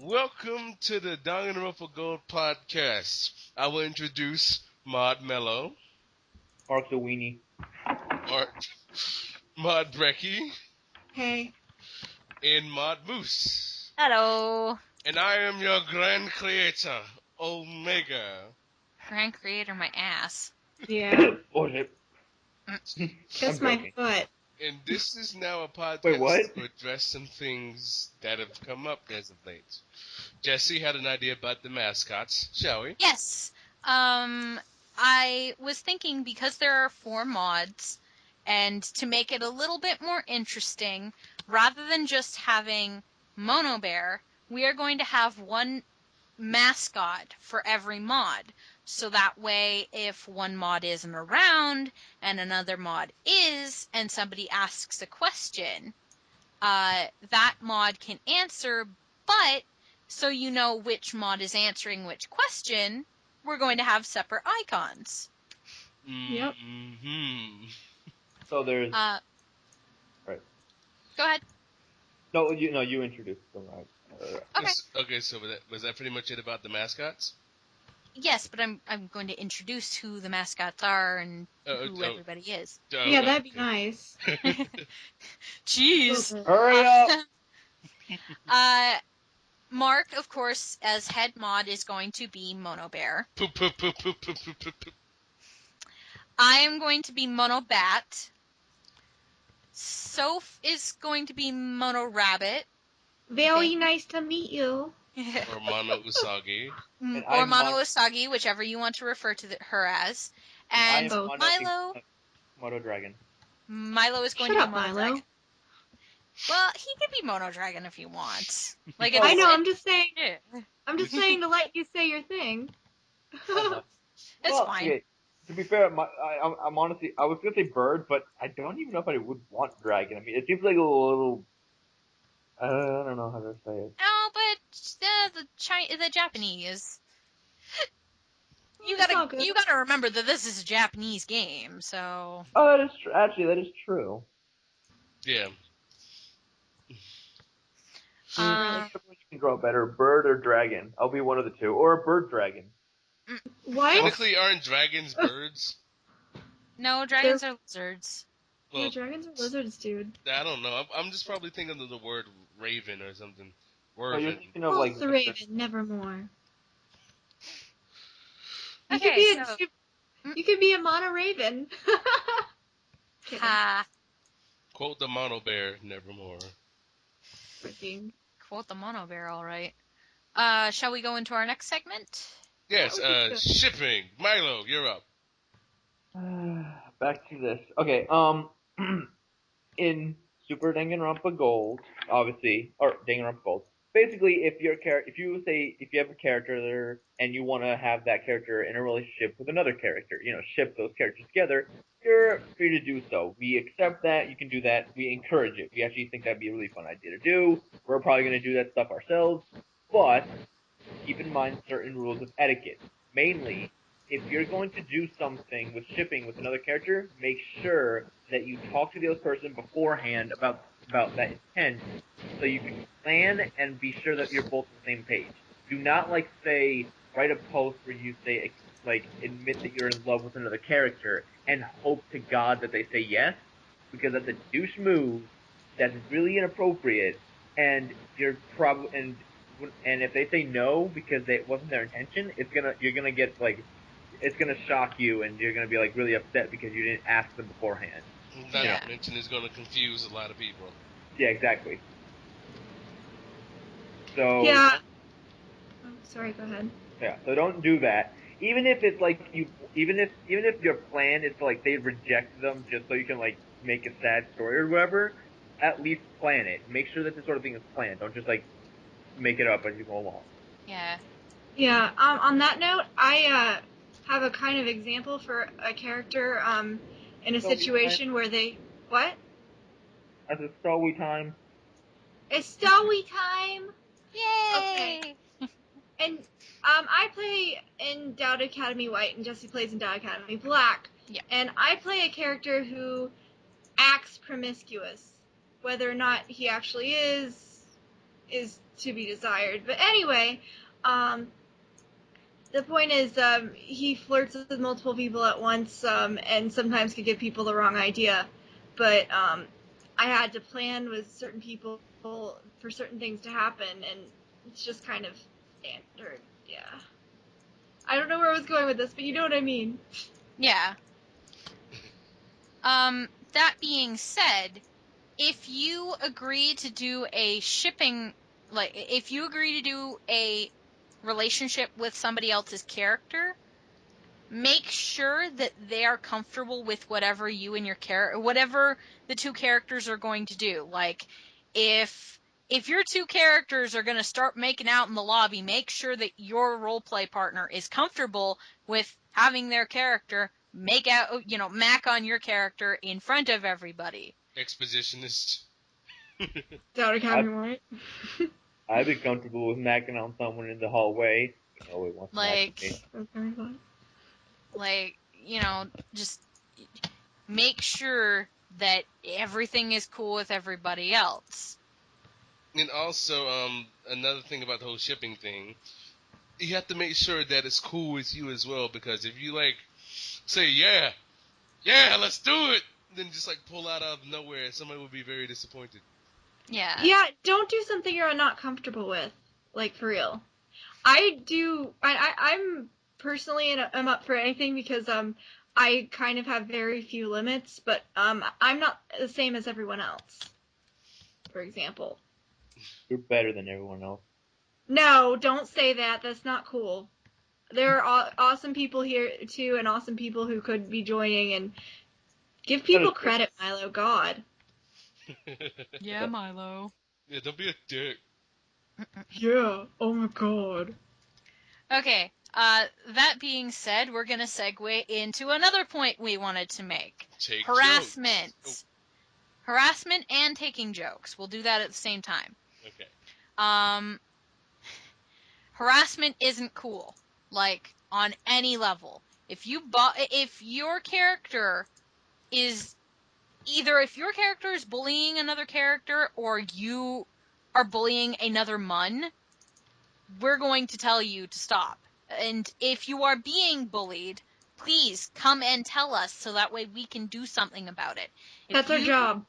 Welcome to the Danganronpa Gold podcast. I will introduce Maud Mello, Mark the Weenie. Maud Brecky, Hey. and Maud Moose. Hello. And I am your grand creator, Omega. Grand creator, my ass. Yeah. Bullshit. Kiss I'm my joking. foot. And this is now a podcast Wait, what? to address some things that have come up as of late. Jesse had an idea about the mascots, shall we? Yes. I was thinking because there are 4 mods, and to make it a little bit more interesting, rather than just having Mono Bear, we are going to have one mascot for every mod. So that way, if one mod isn't around and another mod is, and somebody asks a question, that mod can answer, but so you know which mod is answering which question, we're going to have separate icons. Yep. Mm-hmm. So there's Right. Go ahead. you introduced them, right? Okay. Okay, so was that pretty much it about the mascots? Yes, but I'm going to introduce who the mascots are and who everybody is. Yeah, that'd be nice. Jeez. Hurry up! Mark, of course, as head mod, is going to be Mono Bear. Poop, poop, poop, poop, poop, poop, poop, poop. I am going to be Mono Bat. Soph is going to be Mono Rabbit. Very nice to meet you. Or Mono Usagi. Or Mono Usagi, whichever you want to refer to her as. And Mono Dragon. Milo is going to be Mono Dragon. Well, he could be Mono Dragon if he wants. Like, I know. I'm just saying. Yeah. I'm just saying to let you say your thing. It's fine. Okay. To be fair, I'm honestly, I was gonna say bird, but I don't even know if I would want dragon. I mean, it seems like a little. I don't know how to say it. Oh, but the Japanese. You gotta remember that this is a Japanese game, so. Oh, that is actually that is true. Yeah. You can draw better, bird or dragon. I'll be one of the two, or a bird dragon. What? Technically, aren't dragons birds? No, dragons are lizards. Well, yeah, dragons are lizards, dude. I don't know. I'm just probably thinking of the word raven or something. Oh, you're thinking of like the raven, nevermore. Okay, you could be a mono raven. Ha. Quote the Mono Bear, nevermore. Freaking. Quote the Mono Bear, all right. Shall we go into our next segment? Yes, shipping. Milo, you're up. Back to this. Okay, in Super Danganronpa Gold, obviously, or Danganronpa Gold, basically, if you have a character and you want to have that character in a relationship with another character, ship those characters together, you're free to do so. We accept that. You can do that. We encourage it. We actually think that'd be a really fun idea to do. We're probably going to do that stuff ourselves, but keep in mind certain rules of etiquette. Mainly, if you're going to do something with shipping with another character, make sure that you talk to the other person beforehand about that intent, so you can plan and be sure that you're both on the same page. Do not write a post where you say admit that you're in love with another character and hope to God that they say yes, because that's a douche move. That's really inappropriate, and you're and if they say no because it wasn't their intention, you're gonna get it's gonna shock you, and you're gonna be really upset because you didn't ask them beforehand. Not to mention, it's gonna confuse a lot of people. Yeah, exactly. So yeah. Oh, sorry. Go ahead. Yeah. So don't do that. Even if it's even if your plan is to they reject them just so you can make a sad story or whatever, at least plan it. Make sure that this sort of thing is planned. Don't just make it up as you go along. Yeah. Yeah. On that note, I have a kind of example for a character in a situation where they what? As a story time. It's story time. Yay! Okay. And I play in Dowd Academy White, and Jesse plays in Dowd Academy Black. Yeah. And I play a character who acts promiscuous, whether or not he actually is. is to be desired. But anyway, the point is, he flirts with multiple people at once, and sometimes could give people the wrong idea. But I had to plan with certain people for certain things to happen, and it's just kind of standard. Yeah. I don't know where I was going with this, but you know what I mean. Yeah. That being said, if you agree to do a shipping, like, if you agree to do a relationship with somebody else's character, make sure that they are comfortable with whatever you and your whatever the two characters are going to do. Like, if your two characters are going to start making out in the lobby, make sure that your roleplay partner is comfortable with having their character make out, mac on your character in front of everybody. Expositionist. Down Academy White. I'd be comfortable with macking on someone in the hallway. You know, it wants to mac me. Like, just make sure that everything is cool with everybody else. And also, another thing about the whole shipping thing, you have to make sure that it's cool with you as well, because if you, like, say, yeah, let's do it, then just, like, pull out of nowhere, somebody will be very disappointed. Yeah. Yeah, don't do something you're not comfortable with. Like, for real. I'm personally, I'm up for anything because, I kind of have very few limits, but, I'm not the same as everyone else. For example. You're better than everyone else. No, don't say that. That's not cool. There are awesome people here, too, and awesome people who could be joining, and give people credit, Milo. God. Yeah, Milo. Yeah, don't be a dick. Yeah, oh my god. Okay, that being said, we're going to segue into another point we wanted to make. Take Harassment. Jokes. Harassment and taking jokes. We'll do that at the same time. Okay. Harassment isn't cool, like, on any level. If your character is if your character is bullying another character or you are bullying another mun, we're going to tell you to stop. And if you are being bullied, please come and tell us so that way we can do something about it. That's our job.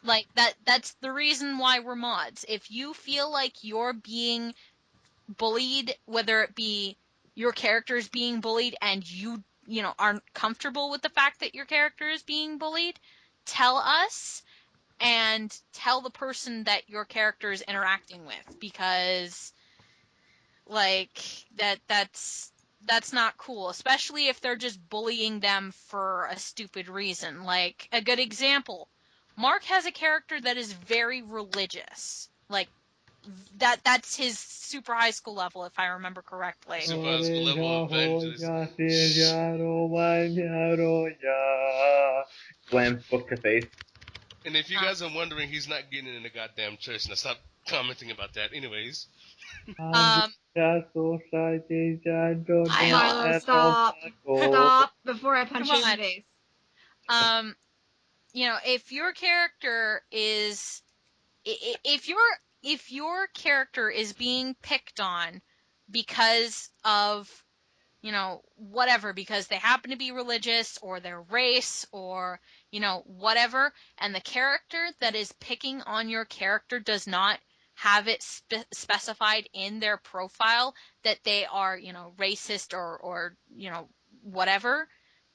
Like, that's the reason why we're mods. If you feel like you're being bullied, whether it be your character is being bullied and you aren't comfortable with the fact that your character is being bullied, tell us and tell the person that your character is interacting with, because like that's not cool, especially if they're just bullying them for a stupid reason. Like, a good example, Mark has a character that is very religious. Like, that's his super high school level, if I remember correctly. Super high school level evangelist. Slams book to face. And if you guys are wondering, he's not getting in the goddamn church. Now stop commenting about that. Anyways. Milo, stop. Stop before I punch you in the face. If your character is if your character is being picked on because of whatever, because they happen to be religious or their race or whatever, and the character that is picking on your character does not have it specified in their profile that they are racist or whatever,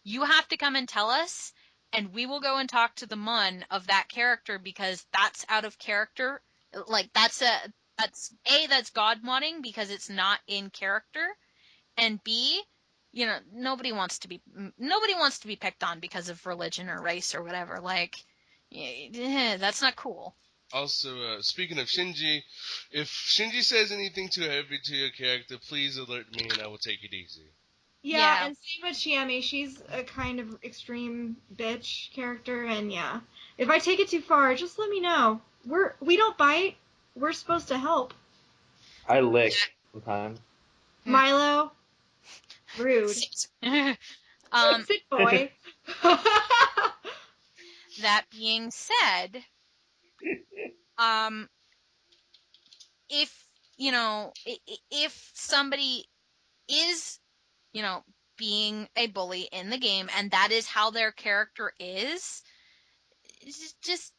you have to come and tell us, and we will go and talk to the mun of that character, because that's out of character. Like, that's God modding, because it's not in character. And B, nobody wants to be picked on because of religion or race or whatever. Like, that's not cool. Also, speaking of Shinji, if Shinji says anything too heavy to your character, please alert me and I will take it easy. Yeah, and same with Chiemi. She's a kind of extreme bitch character, and yeah. If I take it too far, just let me know. We don't bite. We're supposed to help. I lick sometimes. Milo. Rude. Sick boy. That being said, if if somebody is being a bully in the game and that is how their character is, it's just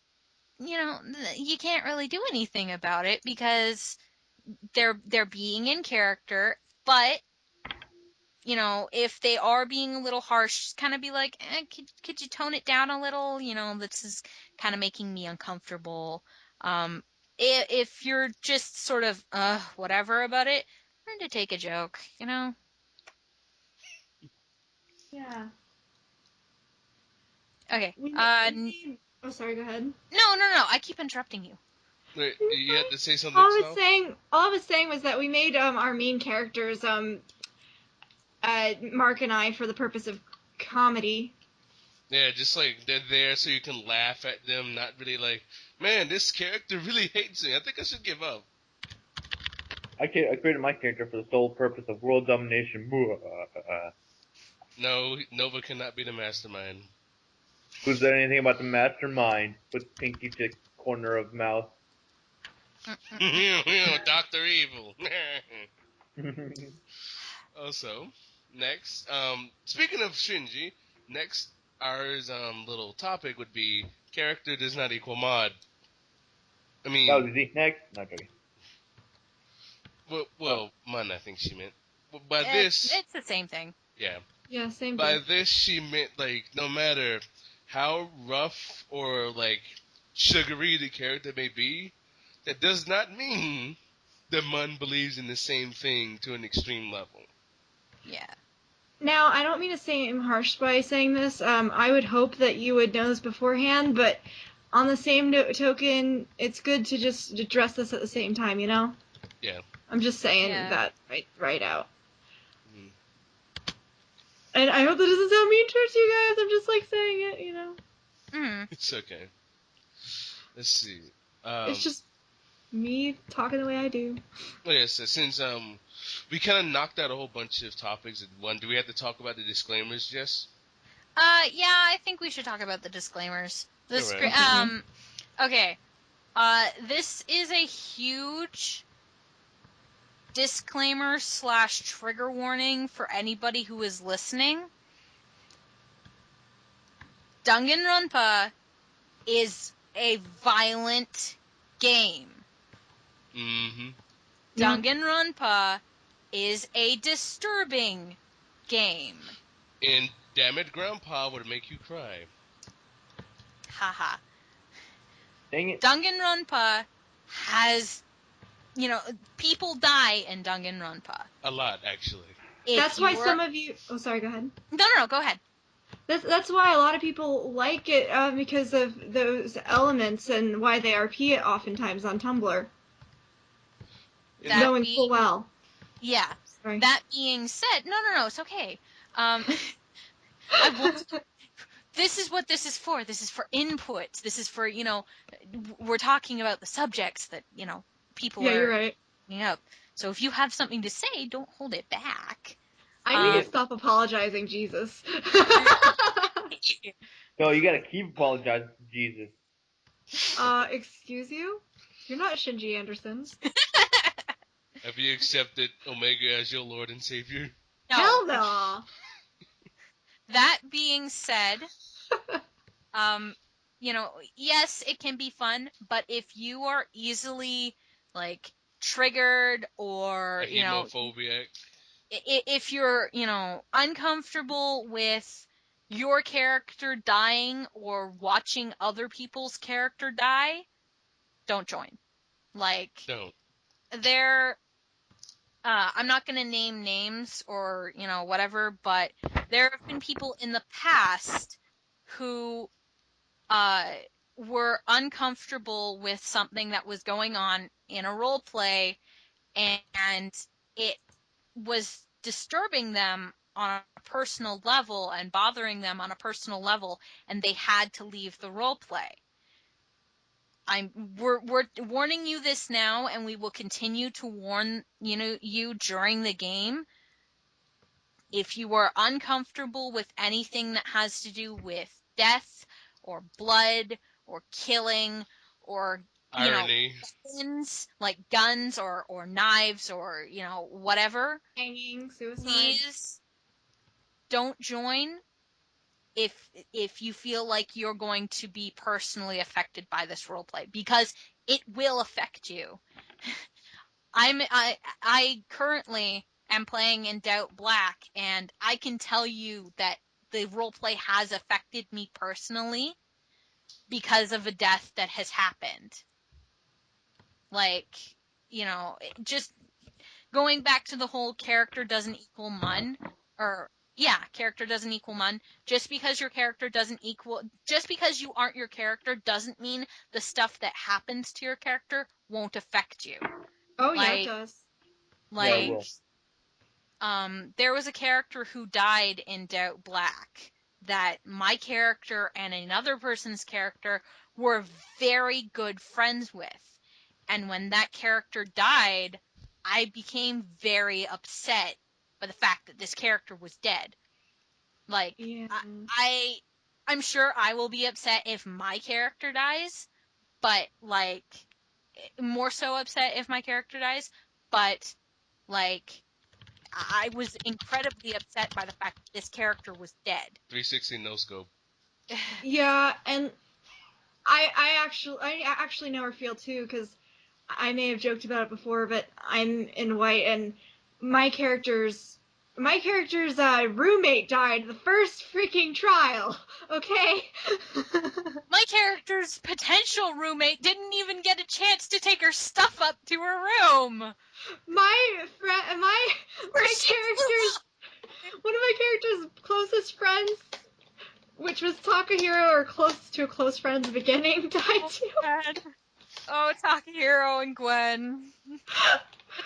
you can't really do anything about it because they're being in character. But if they are being a little harsh, just kind of be like, could you tone it down a little? This is kind of making me uncomfortable. If you're just sort of whatever about it, learn to take a joke. Yeah. Okay. Oh, sorry. Go ahead. No. I keep interrupting you. Wait, you had to say something, All Sal? I was saying was that we made our main characters Mark and I for the purpose of comedy. Yeah, just like they're there so you can laugh at them, not really like, man, this character really hates me. I think I should give up. I created my character for the sole purpose of world domination. No, Nova cannot be the mastermind. Who said anything about the mastermind? Put pinky to corner of mouth. Dr. Evil. Also, next, speaking of Shinji, next ours little topic would be character does not equal mod. I mean, That was easy. Next. Not joking. well, Mun, I think she meant. By It's this, the same thing. yeah. Yeah, same By thing. this, she meant like no matter how rough or like sugary the character may be, that does not mean that Mun believes in the same thing to an extreme level. Yeah. Now, I don't mean to seem harsh by saying this. I would hope that you would know this beforehand, but on the same token, it's good to just address this at the same time, Yeah. I'm just saying Yeah. that right out. Mhm. And I hope that doesn't sound mean towards you guys. I'm just like saying it, Mm. It's okay. Let's see. It's just me talking the way I do. Okay, so since we kind of knocked out a whole bunch of topics in one, do we have to talk about the disclaimers, Jess? Yeah, I think we should talk about the disclaimers. Alright. Okay. This is a huge disclaimer / trigger warning for anybody who is listening. Danganronpa is a violent game. Mm-hmm. Yeah. Danganronpa is a disturbing game. And damn it, Grandpa would make you cry. Haha. Dang it. Danganronpa has, people die in Danganronpa. A lot, actually. That's why some of you. Oh, sorry. Go ahead. No, go ahead. That's why a lot of people like it because of those elements and why they RP it oftentimes on Tumblr. Knowing full well. Yeah. Sorry. That being said, no, it's okay. This is what this is for. This is for input. This is for, we're talking about the subjects that, people are you're right. bringing up. So if you have something to say, don't hold it back. I need to stop apologizing, Jesus. No, you gotta keep apologizing to Jesus. Excuse you? You're not Shinji Anderson. Have you accepted Omega as your Lord and Savior? No. Hell no. That being said, yes, it can be fun, but if you are easily, triggered or, hemophobic. If you're, uncomfortable with your character dying or watching other people's character die, don't join. Don't. I'm not going to name names or, whatever, but there have been people in the past who were uncomfortable with something that was going on in a role play, and it was disturbing them on a personal level and bothering them on a personal level, and they had to leave the role play. We're warning you this now, and we will continue to warn you during the game. If you are uncomfortable with anything that has to do with death or blood or killing or Irony. weapons, like guns or knives or, whatever, Hanging, suicide. please don't join if you feel like you're going to be personally affected by this roleplay, because it will affect you. I currently am playing in Doubt Black, and I can tell you that the roleplay has affected me personally because of a death that has happened. Like, just going back to the whole character doesn't equal mun, character doesn't equal mun. Just because you aren't your character doesn't mean the stuff that happens to your character won't affect you. Oh yeah, it does. Yeah, it will. There was a character who died in Doubt Black that my character and another person's character were very good friends with. And when that character died, I became very upset by the fact that this character was dead. Like, Yeah. I'm sure I will be upset if my character dies, but, like, more so upset if my character dies, but, like, I was incredibly upset by the fact that this character was dead. 360 no scope. Yeah, and I actually know her feel too, because I may have joked about it before, but I'm in white, and my character's roommate died the first freaking trial. Okay. My character's potential roommate didn't even get a chance to take her stuff up to her room. My character's one of my character's closest friends, which was Takahiro, or close to a close friend in the beginning, died too. Oh, Takahiro and Gwen. The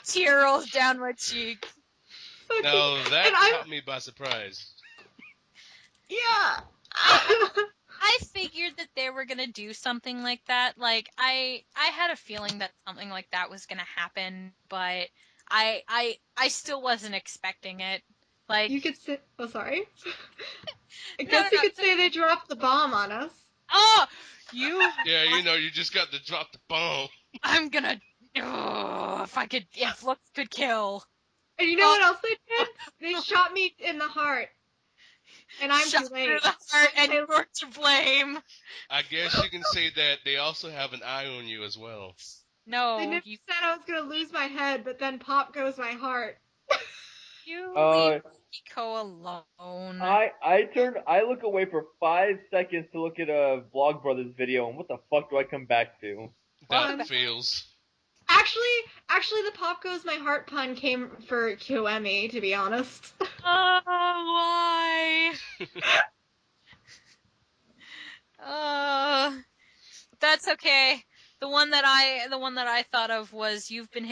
tear rolls down my cheek. Okay. Now that And caught me by surprise. Yeah. I figured that they were gonna do something like that. Like, I had a feeling that something like that was gonna happen, but I still wasn't expecting it. Like, You could say. Oh, sorry. I No, guess you no, could say they dropped the bomb on us. oh, you. Yeah, you just got to drop the bomb. I'm gonna. Oh, if looks could kill. And you know what else they did? They shot me in the heart. And I'm Shot too late. through the heart, and you're to blame. I guess you can say that they also have an eye on you as well. No, They never said I was gonna lose my head, but then pop goes my heart. you leave Nico alone. I look away for 5 seconds to look at a Vlogbrothers video, and what the fuck do I come back to? That fails. Actually, the pop goes my heart pun came for Kiyoemi, to be honest. Oh, why? That's okay. The one that I thought of was you've been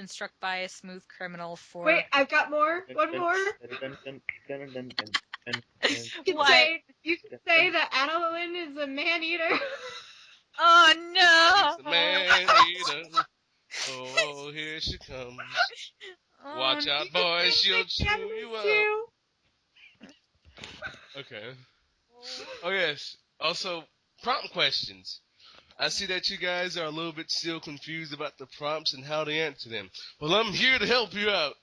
struck by a smooth criminal for. Wait, I've got more. One more. You could say that Adeline is a man-eater. Oh no! It's a man-eater. Oh, here she comes. Oh, Watch out, boys, she'll chew you up. Okay. Oh, yes. Also, prompt questions. I see that you guys are a little bit still confused about the prompts and how to answer them. Well, I'm here to help you out.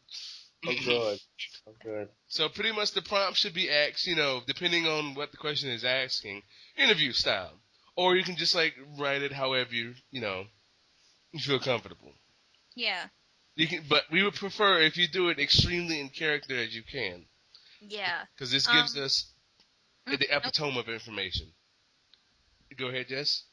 Oh, good. Oh, good. So pretty much the prompt should be asked, depending on what the question is asking, interview style. Or you can just, write it however you feel comfortable. Yeah. But we would prefer if you do it extremely in character as you can. Yeah. Because this gives us the epitome of information. Go ahead, Jess.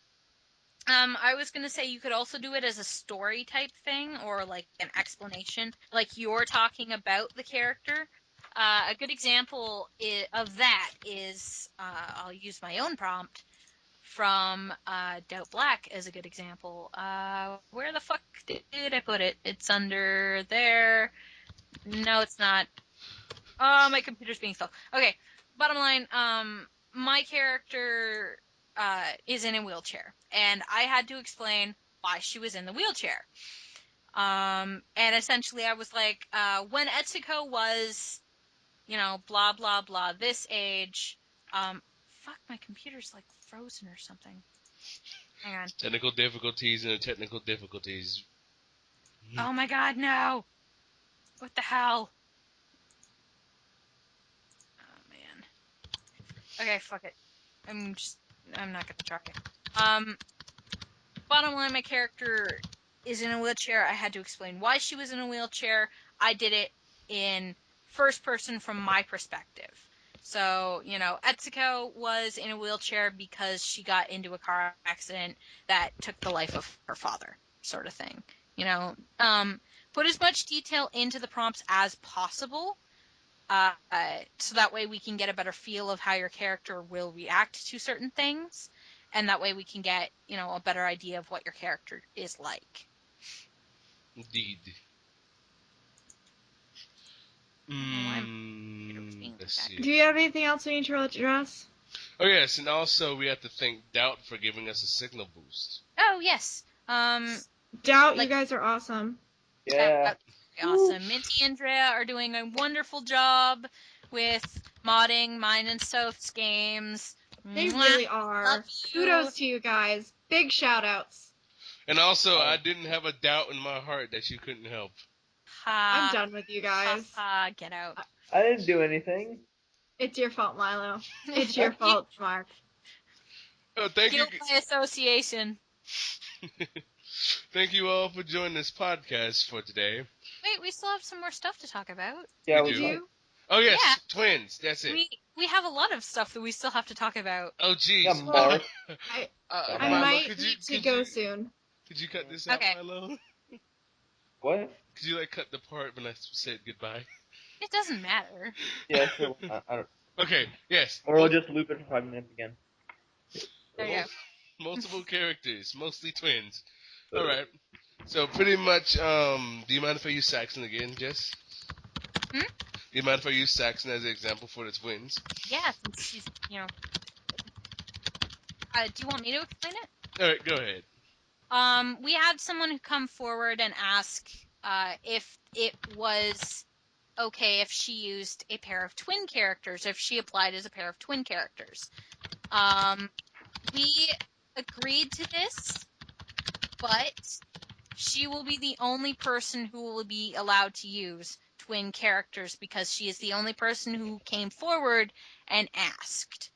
I was gonna say you could also do it as a story type thing, or an explanation, like you're talking about the character. A good example of that is I'll use my own prompt from Doubt Black as a good example. Where the fuck did I put it? It's under there. No, it's not. Oh, my computer's being slow. Okay, bottom line, my character is in a wheelchair, and I had to explain why she was in the wheelchair. And essentially I was like, when Etsuko was, blah, blah, blah, this age, fuck, my computer's frozen or something. Hang on. Technical difficulties and technical difficulties. Oh my god, no! What the hell? Oh man. Okay, fuck it. I'm not gonna try. Bottom line, my character is in a wheelchair. I had to explain why she was in a wheelchair. I did it in first person from my perspective. So, Etsuko was in a wheelchair because she got into a car accident that took the life of her father, sort of thing. Put as much detail into the prompts as possible, so that way we can get a better feel of how your character will react to certain things, and that way we can get, a better idea of what your character is like. Indeed. Let's see. Do you have anything else we need to address? Oh yes, and also we have to thank Doubt for giving us a signal boost. Oh, yes. Doubt, you guys are awesome. Yeah. Awesome. Minty and Drea are doing a wonderful job with modding mine and Soph's games. They Mwah. really are. Love you. Kudos to you guys. Big shout outs. And also, I didn't have a doubt in my heart that you couldn't help. I'm done with you guys. Get out. I didn't do anything. It's your fault, Milo. It's your fault, Mark. Oh, thank Guilt you. by association. Thank you all for joining this podcast for today. Wait, we still have some more stuff to talk about. Yeah, We we do. do. Oh yes, Yeah. twins. That's it. We have a lot of stuff that we still have to talk about. Oh jeez. Yeah, Mark. I Milo, might could need to you- go soon. Could you cut this out, Okay. Milo? What? Could you cut the part when I said goodbye? It doesn't matter. Yeah, sure. I don't. Okay. Yes. Or we'll just loop it for 5 minutes again. There you go. Multiple characters, mostly twins. All right. So pretty much, do you mind if I use Saxon again, Jess? Hmm? Do you mind if I use Saxon as an example for the twins? Yeah, since she's, do you want me to explain it? All right, go ahead. We had someone who come forward and ask if it was okay if she used a pair of twin characters, if she applied as a pair of twin characters. We agreed to this, but she will be the only person who will be allowed to use twin characters because she is the only person who came forward and asked.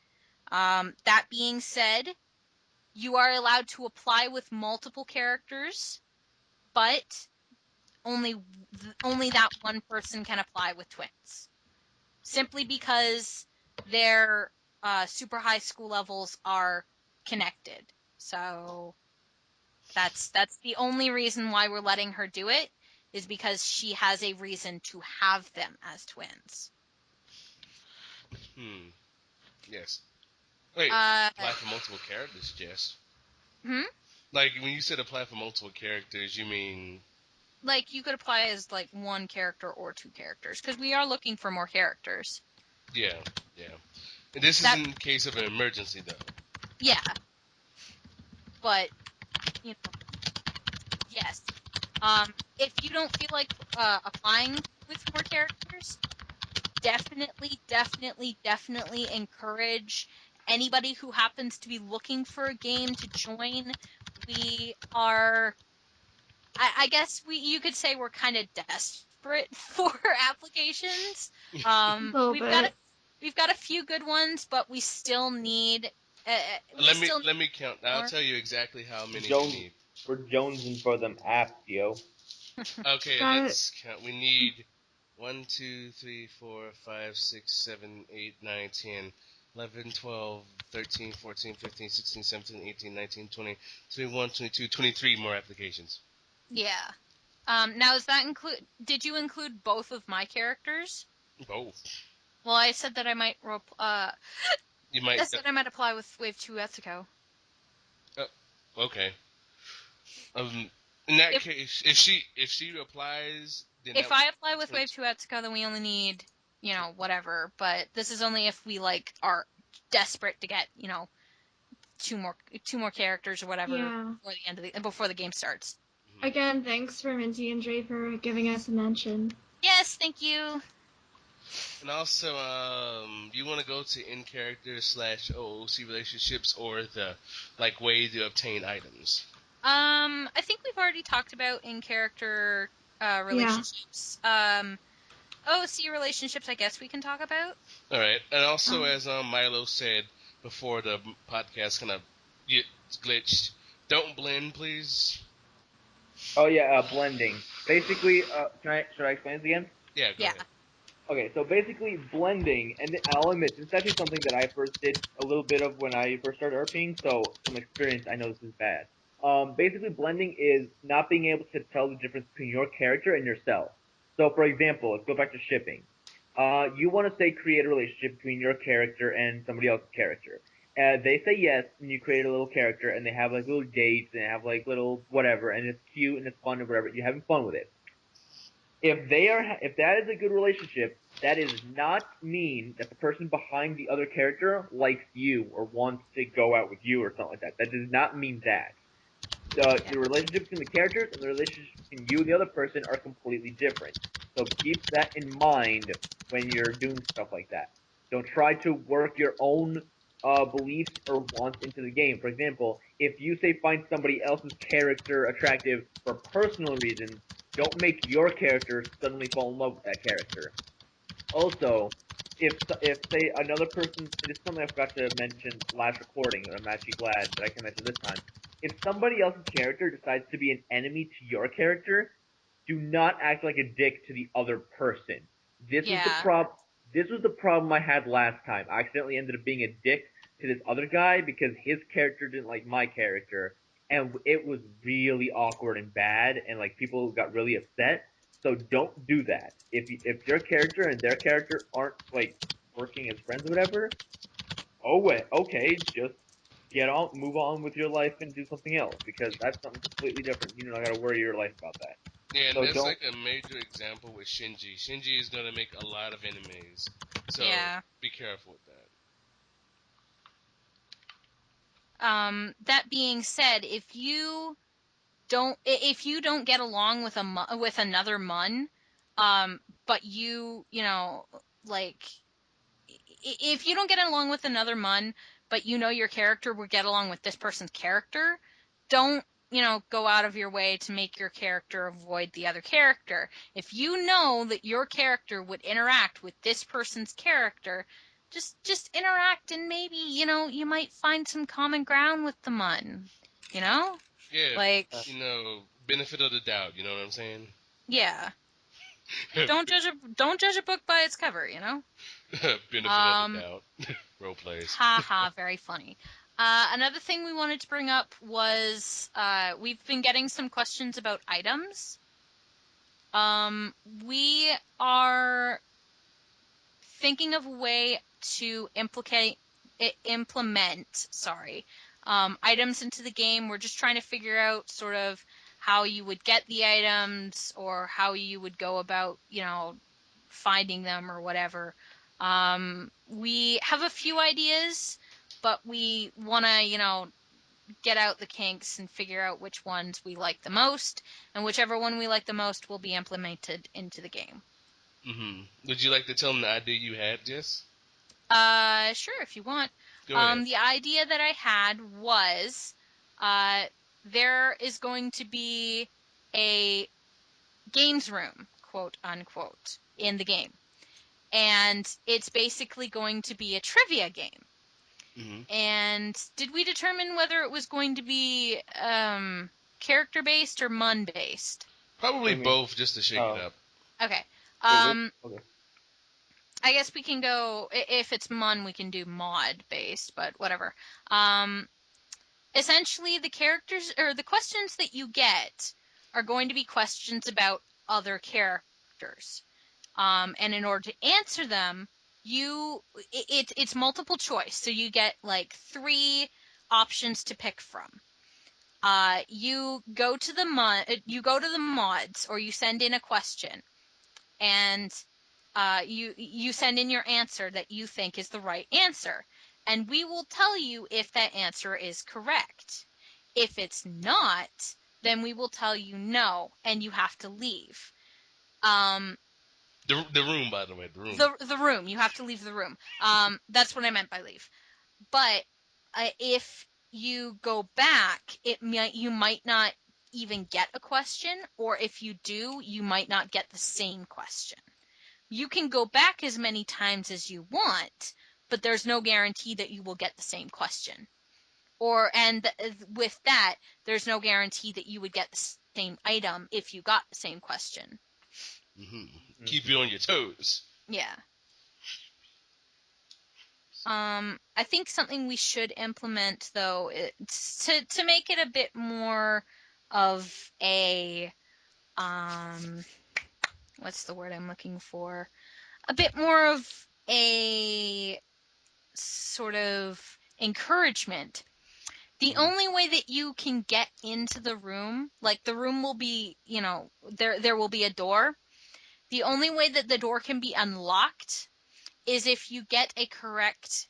That being said, you are allowed to apply with multiple characters, but only that one person can apply with twins. Simply because their super high school levels are connected. So that's the only reason why we're letting her do it, is because she has a reason to have them as twins. Yes. Wait, apply for multiple characters, Jess. Like, when you said apply for multiple characters, you mean... Like, you could apply as, one character or two characters, because we are looking for more characters. Yeah. And this is in case of an emergency, though. Yeah. But, yes. If you don't feel like applying with more characters, definitely encourage anybody who happens to be looking for a game to join. We are... I guess you could say we're kind of desperate for applications. We've got a few good ones, but we still need. Let me count. I'll tell you exactly how many we need. We're jonesing for them apps, yo. Okay, let's count. We need 1, 2, 3, 4, 5, 6, 7, 8, 9, 10, 11, 12, 13, 14, 15, 16, 17, 18, 19, 20, 21, 22, 23 more applications. Yeah. Now, does that include? Did you include both of my characters? Both. Well, I said that I might. You might. I said I might apply with Wave 2 Etsuko. Okay. In that case, if she applies, then if I apply with Wave 2 Etsuko, then we only need whatever. But this is only if we are desperate to get two more characters or whatever before the end before the game starts. Again, thanks for Minty and Dre for giving us a mention. Yes, thank you. And also, you want to go to in-character / OOC relationships or the way to obtain items. I think we've already talked about in character relationships. OC relationships, I guess we can talk about. All right, and also as Milo said before the podcast kind of glitched, don't blend, please. Oh yeah, blending. Basically, should I explain this again? Yeah, go Yeah. ahead. Okay, so basically blending, and I'll admit, this is actually something that I first did a little bit of when I first started RPing, so from experience, I know this is bad. Basically blending is not being able to tell the difference between your character and yourself. So for example, let's go back to shipping. You want to say create a relationship between your character and somebody else's character. They say yes, and you create a little character, and they have like little dates, and they have like little whatever, and it's cute and it's fun and whatever. You're having fun with it. If that is a good relationship, that does not mean that the person behind the other character likes you or wants to go out with you or something like that. That does not mean that. The relationship between the characters and the relationship between you and the other person are completely different. So keep that in mind when you're doing stuff like that. Don't try to work your own beliefs or wants into the game. For example, if you say find somebody else's character attractive for personal reasons, don't make your character suddenly fall in love with that character. Also, if say another person, it is something I forgot to mention last recording, and I'm actually glad that I can mention this time. If somebody else's character decides to be an enemy to your character, do not act like a dick to the other person. This was the problem. This was the problem I had last time. I accidentally ended up being a dick to this other guy because his character didn't like my character, and it was really awkward and bad, and like people got really upset. So don't do that. If your character and their character aren't like working as friends or whatever, oh wait, okay, just move on with your life and do something else because that's something completely different. You don't gotta worry your life about that. Yeah, and So that's don't. like a major example with Shinji. Shinji is going to make a lot of enemies, so Yeah. be careful with that. That being said, if you don't get along with with another Mun, but like if you don't get along with another Mun, but your character would get along with this person's character, don't go out of your way to make your character avoid the other character. If you know that your character would interact with this person's character, just interact, and maybe you might find some common ground with the Mun. Yeah, Like, benefit of the doubt. You know what I'm saying? yeah. Don't judge a book by its cover. Benefit of the doubt. Role plays. Haha, very funny. Another thing we wanted to bring up was we've been getting some questions about items. We are thinking of a way to implement items into the game. We're just trying to figure out sort of how you would get the items or how you would go about, finding them or whatever. We have a few ideas, but we want to, get out the kinks and figure out which ones we like the most, and whichever one we like the most will be implemented into the game. Mm-hmm. Would you like to tell them the idea you had, Jess? Sure, if you want. Go ahead. The idea that I had was, there is going to be a games room, quote unquote, in the game. And it's basically going to be a trivia game. Mm-hmm. And did we determine whether it was going to be character-based or Mun-based? Probably both, just to shake it up. Okay. Okay. I guess we can go, if it's Mun, we can do mod-based, but whatever. Essentially, the characters, or the questions that you get are going to be questions about other characters. And in order to answer them, it's multiple choice. So you get like 3 options to pick from. You go to the mods, or you send in a question, and you send in your answer that you think is the right answer, and we will tell you if that answer is correct. If it's not, then we will tell you no, and you have to leave. The room, by the way, the room. The room. You have to leave the room. That's what I meant by leave. But if you go back, you might not even get a question, or if you do, you might not get the same question. You can go back as many times as you want, but there's no guarantee that you will get the same question. With that, there's no guarantee that you would get the same item if you got the same question. Mm-hmm. Keep you on your toes. Yeah. I think something we should implement, though, to make it a bit more of a what's the word I'm looking for? A bit more of a sort of encouragement. The only way that you can get into the room, like the room will be, there will be a door. The only way that the door can be unlocked is if you get a correct,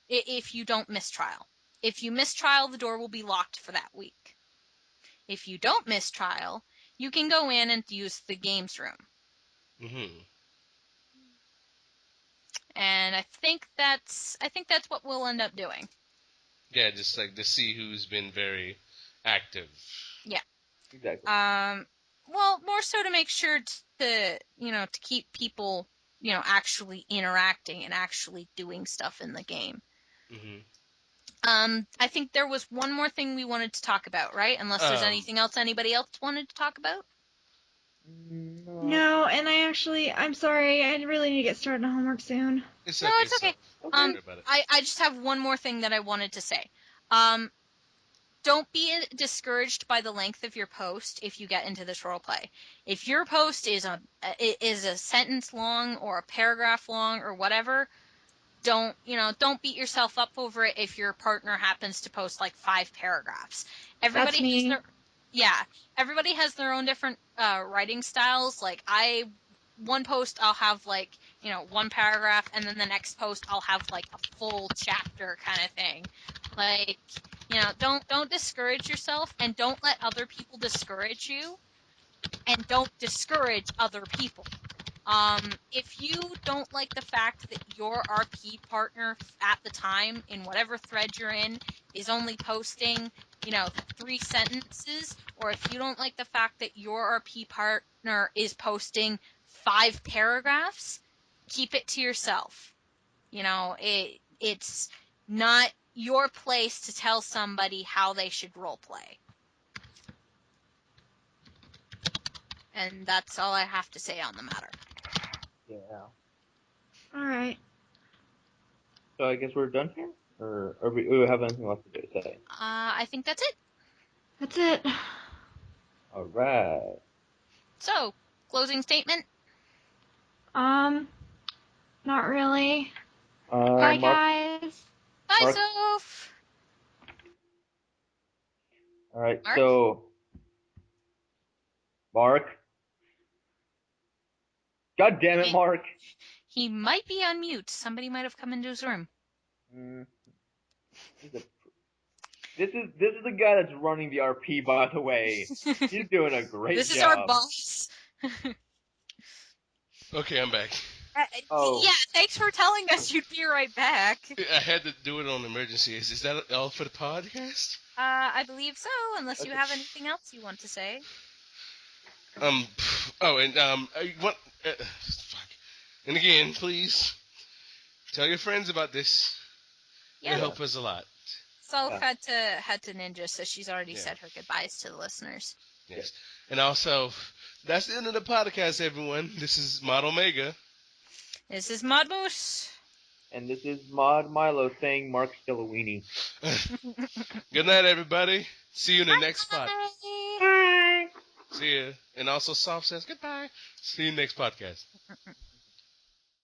if you don't mistrial. If you mistrial, the door will be locked for that week. If you don't mistrial, you can go in and use the games room. Mm-hmm. And I think that's what we'll end up doing. Yeah, just like to see who's been very active. Yeah. Exactly. Well, more so to make sure to keep people, actually interacting and actually doing stuff in the game. Mm-hmm. I think there was one more thing we wanted to talk about, right? Unless there's anything else anybody else wanted to talk about? No, and I'm sorry, I really need to get started on homework soon. It's No, okay. it's okay. Don't worry about it. I just have one more thing that I wanted to say. Don't be discouraged by the length of your post if you get into this role play. If your post is a sentence long or a paragraph long or whatever, don't beat yourself up over it if your partner happens to post like 5 paragraphs. That's me. Everybody has their own different writing styles. Like one post I'll have like, 1 paragraph, and then the next post I'll have like a full chapter kind of thing. Like, don't discourage yourself, and don't let other people discourage you, and don't discourage other people. If you don't like the fact that your RP partner at the time, in whatever thread you're in, is only posting, 3 sentences, or if you don't like the fact that your RP partner is posting 5 paragraphs, keep it to yourself. It's not your place to tell somebody how they should roleplay. And that's all I have to say on the matter. Yeah. Alright. So I guess we're done here? Or we have anything left to say? I think that's it. That's it. Alright. So, closing statement? Not really. Mark, Bye, guys. Bye, Mark. Soph! Alright, Mark? so... Mark? God damn it, Mark! He might be on mute. Somebody might have come into his room. This is the guy that's running the RP, by the way. He's doing a great job. This is our boss. Okay, I'm back. Oh. Yeah, thanks for telling us you'd be right back. I had to do it on emergency. Is that all for the podcast? I believe so, unless you have anything else you want to say. Fuck. And again, please tell your friends about this. Yeah. It'll help us a lot. Soph had to ninja, so she's already said her goodbyes to the listeners. Yes. And also, that's the end of the podcast, everyone. This is Mod Omega. This is Mod Moose. And this is Mod Milo saying Mark's still a weenie. Good night, everybody. See you in the next podcast. Bye. See ya. And also, Soph says goodbye. See you next podcast.